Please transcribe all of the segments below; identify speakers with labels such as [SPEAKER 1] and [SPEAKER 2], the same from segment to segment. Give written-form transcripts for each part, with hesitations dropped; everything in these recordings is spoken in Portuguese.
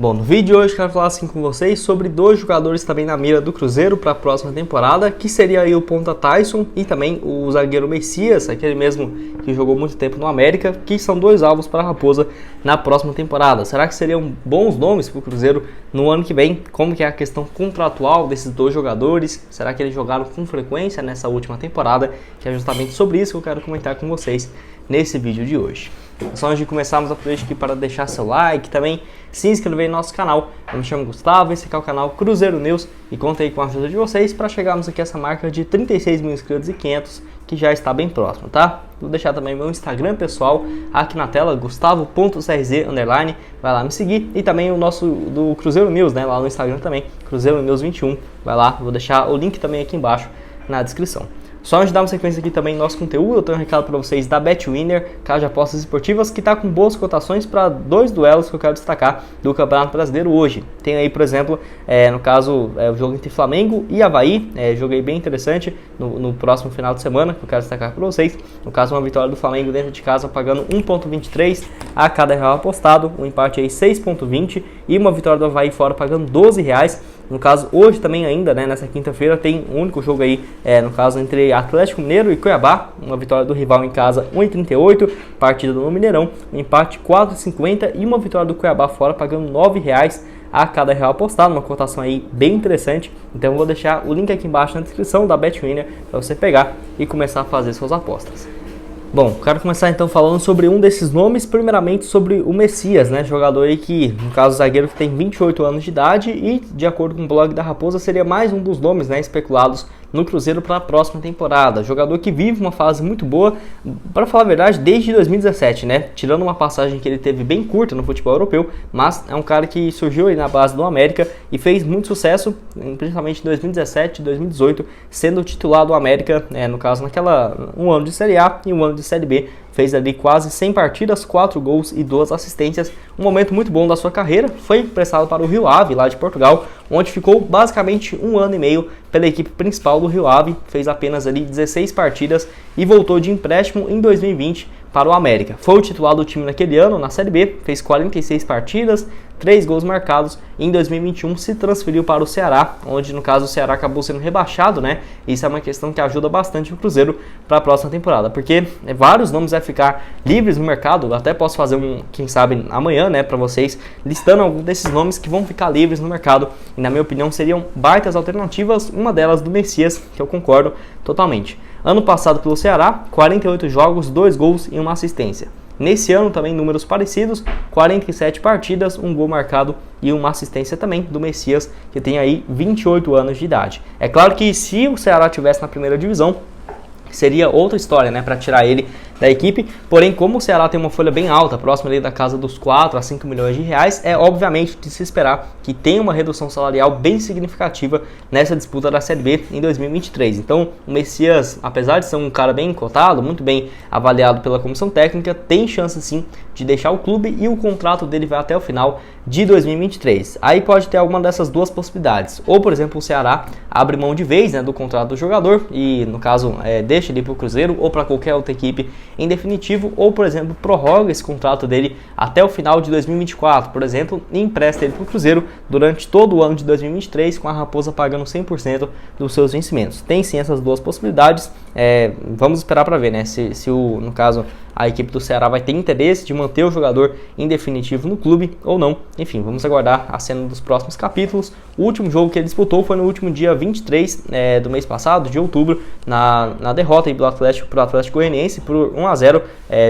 [SPEAKER 1] Bom, no vídeo de hoje quero falar assim com vocês sobre dois jogadores também na mira do Cruzeiro para a próxima temporada, que seria aí o ponta Taison e também o zagueiro Messias, aquele mesmo que jogou muito tempo no América, que são dois alvos para a Raposa na próxima temporada. Será que seriam bons nomes para o Cruzeiro no ano que vem? Como que é a questão contratual desses dois jogadores? Será que eles jogaram com frequência nessa última temporada? Que é justamente sobre isso que eu quero comentar com vocês nesse vídeo de hoje. Só antes de começarmos, aproveito aqui para deixar seu like, também se inscrever no nosso canal. Eu me chamo Gustavo, esse aqui é o canal Cruzeiro News e conto aí com a ajuda de vocês para chegarmos aqui a essa marca de 36 mil inscritos e 500, que já está bem próximo, tá? Vou deixar também meu Instagram pessoal aqui na tela, gustavo.crz_, vai lá me seguir, e também o nosso do Cruzeiro News, né, lá no Instagram também, Cruzeiro News 21, vai lá, vou deixar o link também aqui embaixo na descrição. Só antes de dar uma sequência aqui também no nosso conteúdo, eu tenho um recado para vocês da BetWinner, casa de apostas esportivas, que está com boas cotações para dois duelos que eu quero destacar do Campeonato Brasileiro hoje. Tem aí, por exemplo, no caso, o jogo entre Flamengo e Avaí, jogo aí bem interessante no próximo final de semana, que eu quero destacar para vocês. No caso, uma vitória do Flamengo dentro de casa pagando 1,23 a cada real apostado, um empate aí 6,20 e uma vitória do Avaí fora pagando R$12. No caso, hoje também ainda, né, nessa quinta-feira, tem um único jogo aí, no caso, entre Atlético Mineiro e Cuiabá, uma vitória do rival em casa 1,38, partida no Mineirão, um empate 4,50 e uma vitória do Cuiabá fora pagando R$9 a cada real apostado, uma cotação aí bem interessante. Então eu vou deixar o link aqui embaixo na descrição da BetWinner para você pegar e começar a fazer suas apostas. Bom, quero começar então falando sobre um desses nomes, primeiramente sobre o Messias, né, jogador aí que, no caso, zagueiro que tem 28 anos de idade e, de acordo com o blog da Raposa, seria mais um dos nomes, né, especulados no Cruzeiro para a próxima temporada. Jogador que vive uma fase muito boa, para falar a verdade, desde 2017, né, tirando uma passagem que ele teve bem curta no futebol europeu, mas é um cara que surgiu aí na base do América e fez muito sucesso, principalmente em 2017 e 2018, sendo titular do América, no caso, um ano de Série A e um ano de Série B. Fez ali quase 100 partidas, 4 gols e 2 assistências, um momento muito bom da sua carreira. Foi emprestado para o Rio Ave, lá de Portugal, onde ficou basicamente um ano e meio pela equipe principal do Rio Ave, fez apenas ali 16 partidas e voltou de empréstimo em 2020 para o América. Foi o titular do time naquele ano, na Série B, fez 46 partidas, 3 gols marcados, e em 2021 se transferiu para o Ceará, onde no caso o Ceará acabou sendo rebaixado, né? Isso é uma questão que ajuda bastante o Cruzeiro para a próxima temporada, porque vários nomes vão ficar livres no mercado. Eu até posso fazer quem sabe amanhã, né, para vocês, listando alguns desses nomes que vão ficar livres no mercado, e na minha opinião seriam baitas alternativas, uma delas do Messias, que eu concordo totalmente. Ano passado pelo Ceará, 48 jogos, 2 gols e 1 assistência. Nesse ano também números parecidos, 47 partidas, 1 gol marcado e 1 assistência também do Messias, que tem aí 28 anos de idade. É claro que se o Ceará estivesse na primeira divisão, seria outra história, né, para tirar ele da equipe. Porém, como o Ceará tem uma folha bem alta, próxima ali da casa dos 4 a 5 milhões de reais, é obviamente de se esperar que tenha uma redução salarial bem significativa nessa disputa da Série B em 2023. Então, o Messias, apesar de ser um cara bem cotado, muito bem avaliado pela comissão técnica, tem chance sim de deixar o clube, e o contrato dele vai até o final de 2023. Aí pode ter alguma dessas duas possibilidades. Ou, por exemplo, o Ceará abre mão de vez, né, do contrato do jogador e, no caso, deixa ele para o Cruzeiro ou para qualquer outra equipe em definitivo, ou, por exemplo, prorroga esse contrato dele até o final de 2024, por exemplo, e empresta ele para o Cruzeiro durante todo o ano de 2023, com a Raposa pagando 100% dos seus vencimentos. Tem sim essas duas possibilidades, vamos esperar para ver, né, se no caso a equipe do Ceará vai ter interesse de manter o jogador em definitivo no clube ou não. Enfim, vamos aguardar a cena dos próximos capítulos. O último jogo que ele disputou foi no último dia 23 do mês passado, de outubro, na derrota para o Atlético Goianiense por 1-0,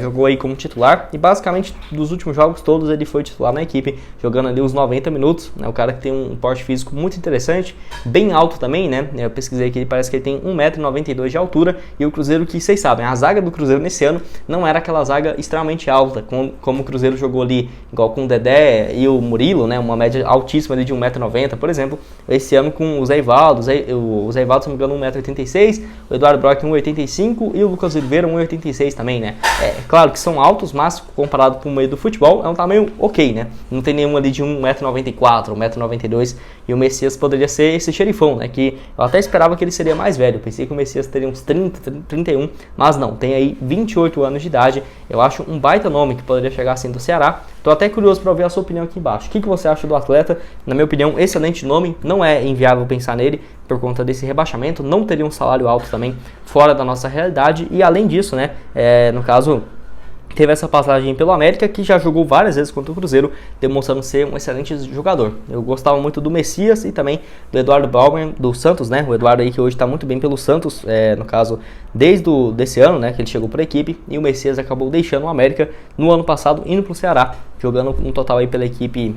[SPEAKER 1] jogou aí como titular, e basicamente dos últimos jogos todos ele foi titular na equipe, jogando ali os 90 minutos, né? O cara que tem um porte físico muito interessante, bem alto também, né? Eu pesquisei que ele parece que ele tem 1,92 m de altura, e o Cruzeiro, que vocês sabem, a zaga do Cruzeiro nesse ano não era aquela zaga extremamente alta, como o Cruzeiro jogou ali igual com o Dedé e o Murilo, né, uma média altíssima ali de 1,90 m, por exemplo. Esse ano com o Zé Ivaldo, se não me engano, 1,86 m, o Eduardo Brock 1,85 m e o Lucas Oliveira 1,86 m também, né. Claro que são altos, mas comparado com o meio do futebol, é um tamanho ok, né. Não tem nenhum ali de 1,94 m, 1,92 m, e o Messias poderia ser esse xerifão, né, que eu até esperava que ele seria mais velho. Pensei que o Messias teria uns 30, 31, mas não, tem aí 28 anos de idade. Eu acho um baita nome que poderia chegar assim do Ceará, Tô até curioso para ouvir a sua opinião aqui embaixo. O que você acha do atleta? Na minha opinião, excelente nome, não é inviável pensar nele por conta desse rebaixamento, não teria um salário alto também fora da nossa realidade e além disso, né, no caso, teve essa passagem pelo América, que já jogou várias vezes contra o Cruzeiro, demonstrando ser um excelente jogador. Eu gostava muito do Messias e também do Eduardo Bauman, do Santos, né? O Eduardo aí que hoje está muito bem pelo Santos, no caso, desde desse ano, né? Que ele chegou para a equipe, e o Messias acabou deixando o América no ano passado, indo para o Ceará, jogando um total aí pela equipe,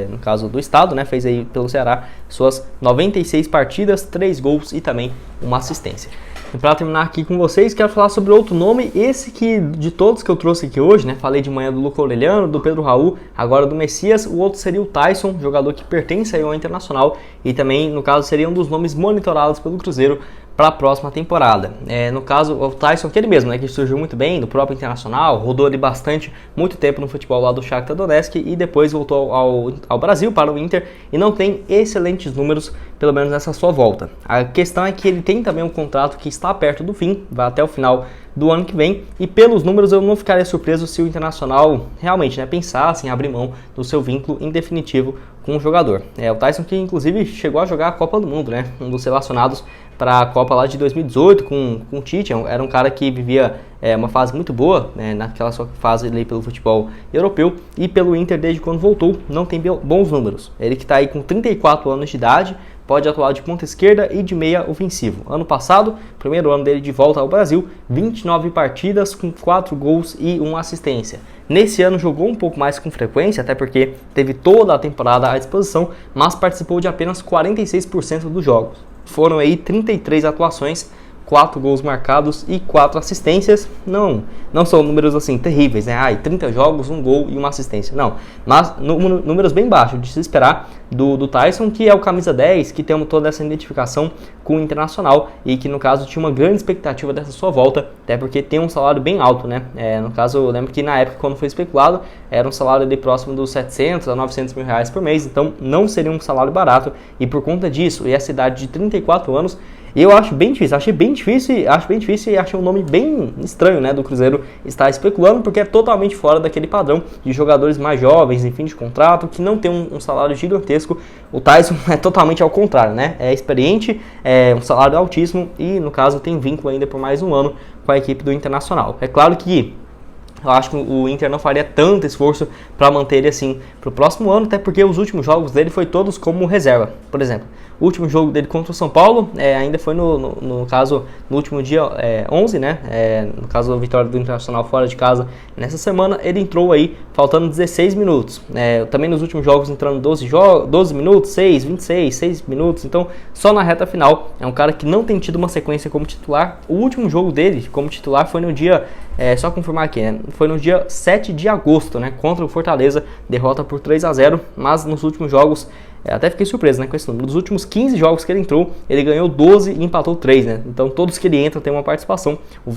[SPEAKER 1] no caso do estado, né? Fez aí pelo Ceará suas 96 partidas, 3 gols e também uma assistência. E para terminar aqui com vocês, quero falar sobre outro nome, esse que de todos que eu trouxe aqui hoje, né? Falei de manhã do Luca Aureliano, do Pedro Raul, agora do Messias, o outro seria o Taison, jogador que pertence aí ao Internacional e também, no caso, seria um dos nomes monitorados pelo Cruzeiro para a próxima temporada. No caso, o Taison, aquele mesmo, né, que surgiu muito bem do próprio Internacional, rodou ali bastante, muito tempo no futebol lá do Shakhtar Donetsk e depois voltou ao Brasil, para o Inter, e não tem excelentes números, pelo menos nessa sua volta. A questão é que ele tem também um contrato que está perto do fim, vai até o final do ano que vem, e pelos números eu não ficaria surpreso se o Internacional realmente, né, pensasse em abrir mão do seu vínculo em definitivo com o jogador. O Taison que inclusive chegou a jogar a Copa do Mundo, né, um dos relacionados para a Copa lá de 2018 com o Tite, era um cara que vivia uma fase muito boa, né, naquela sua fase ali pelo futebol europeu, e pelo Inter desde quando voltou não tem bons números. Ele que está aí com 34 anos de idade, pode atuar de ponta esquerda e de meia ofensivo. Ano passado, primeiro ano dele de volta ao Brasil, 29 partidas com 4 gols e 1 assistência. Nesse ano jogou um pouco mais com frequência, até porque teve toda a temporada à disposição, mas participou de apenas 46% dos jogos. Foram aí 33 atuações, 4 gols marcados e 4 assistências. Não são números assim terríveis, né? 30 jogos, 1 gol e 1 assistência. Não, mas números bem baixos de se esperar do Taison, que é o camisa 10, que tem toda essa identificação com o Internacional e que no caso tinha uma grande expectativa dessa sua volta, até porque tem um salário bem alto, né? No caso, eu lembro que na época quando foi especulado, era um salário de próximo dos 700 a 900 mil reais por mês, então não seria um salário barato, e por conta disso, e essa idade de 34 anos, eu acho bem difícil, acho bem difícil e acho um nome bem estranho, né, do Cruzeiro estar especulando, porque é totalmente fora daquele padrão de jogadores mais jovens, em fim de contrato, que não tem um salário gigantesco. O Taison é totalmente ao contrário, né, é experiente, é um salário altíssimo e, no caso, tem vínculo ainda por mais um ano com a equipe do Internacional. É claro que eu acho que o Inter não faria tanto esforço para manter ele assim para o próximo ano, até porque os últimos jogos dele foi todos como reserva. Por exemplo, o último jogo dele contra o São Paulo ainda foi no caso no último dia 11, né? No caso a vitória do Internacional fora de casa nessa semana, ele entrou aí faltando 16 minutos. Também nos últimos jogos entrando 12 minutos, 6, 26, 6 minutos. Então só na reta final é um cara que não tem tido uma sequência como titular. O último jogo dele como titular foi no dia, só confirmar aqui, né? Foi no dia 7 de agosto, né? Contra o Fortaleza, derrota por 3-0, mas nos últimos jogos, até fiquei surpreso, né, com esse número. Dos últimos 15 jogos que ele entrou, ele ganhou 12 e empatou 3, né? Então todos que ele entra tem uma participação. No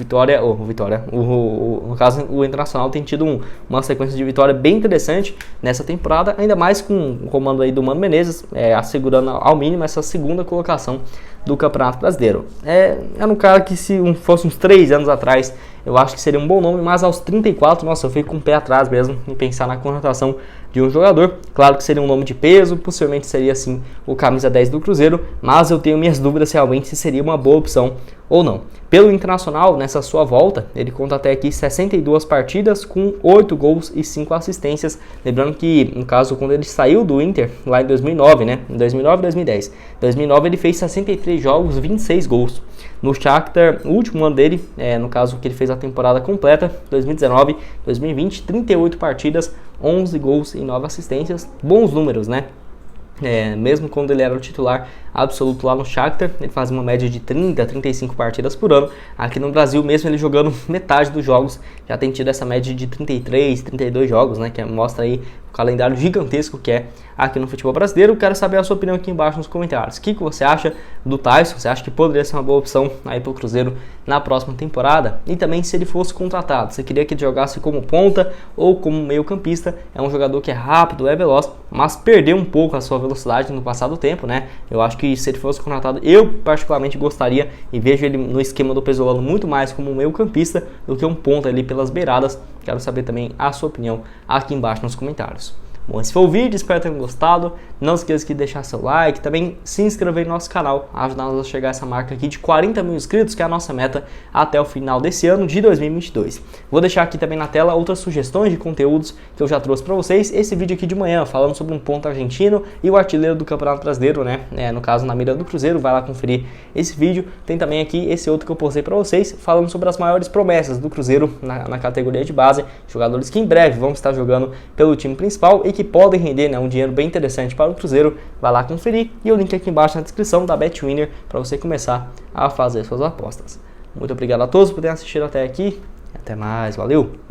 [SPEAKER 1] caso, o Internacional tem tido uma sequência de vitória bem interessante nessa temporada, ainda mais com o comando aí do Mano Menezes, assegurando ao mínimo essa segunda colocação do Campeonato Brasileiro. Era um cara que, se fosse uns 3 anos atrás, eu acho que seria um bom nome, mas aos 34, nossa, eu fico com o pé atrás mesmo em pensar na contratação de um jogador. Claro que seria um nome de peso, possivelmente seria assim o camisa 10 do Cruzeiro, mas eu tenho minhas dúvidas realmente se seria uma boa opção ou não. Pelo Internacional, nessa sua volta, ele conta até aqui 62 partidas com 8 gols e 5 assistências. Lembrando que, no caso, quando ele saiu do Inter, lá em 2009, né? Em 2009 e 2010. Em 2009 ele fez 63 jogos, 26 gols. No Shakhtar, o último ano dele, no caso que ele fez a temporada completa, 2019, 2020, 38 partidas, 11 gols e 9 assistências. Bons números, né? Mesmo quando ele era o titular absoluto lá no Shakhtar, ele fazia uma média de 30 a 35 partidas por ano. Aqui no Brasil, mesmo ele jogando metade dos jogos, já tem tido essa média de 33, 32 jogos, né, que mostra aí calendário gigantesco que é aqui no futebol brasileiro. Quero saber a sua opinião aqui embaixo nos comentários. O que você acha do Taison? Você acha que poderia ser uma boa opção aí para o Cruzeiro na próxima temporada? E também se ele fosse contratado, você queria que ele jogasse como ponta ou como meio campista? É um jogador que é rápido, é veloz, mas perdeu um pouco a sua velocidade no passado tempo, né? Eu acho que se ele fosse contratado, eu particularmente gostaria e vejo ele no esquema do Pesolano muito mais como um meio campista do que um ponta ali pelas beiradas. Quero saber também a sua opinião aqui embaixo nos comentários. Bom, esse foi o vídeo, espero que tenham gostado. Não esqueça de deixar seu like, também se inscrever no nosso canal, ajudar-nos a chegar a essa marca aqui de 40 mil inscritos, que é a nossa meta até o final desse ano de 2022. Vou deixar aqui também na tela outras sugestões de conteúdos que eu já trouxe para vocês. Esse vídeo aqui de manhã, falando sobre um ponto argentino e o artilheiro do Campeonato Brasileiro, né? No caso, na mira do Cruzeiro, vai lá conferir esse vídeo. Tem também aqui esse outro que eu postei para vocês, falando sobre as maiores promessas do Cruzeiro na categoria de base, jogadores que em breve vão estar jogando pelo time principal e que podem render, né, um dinheiro bem interessante para o Cruzeiro. Vai lá conferir e o link aqui embaixo na descrição da BetWinner para você começar a fazer suas apostas. Muito obrigado a todos por terem assistido até aqui. Até mais, valeu!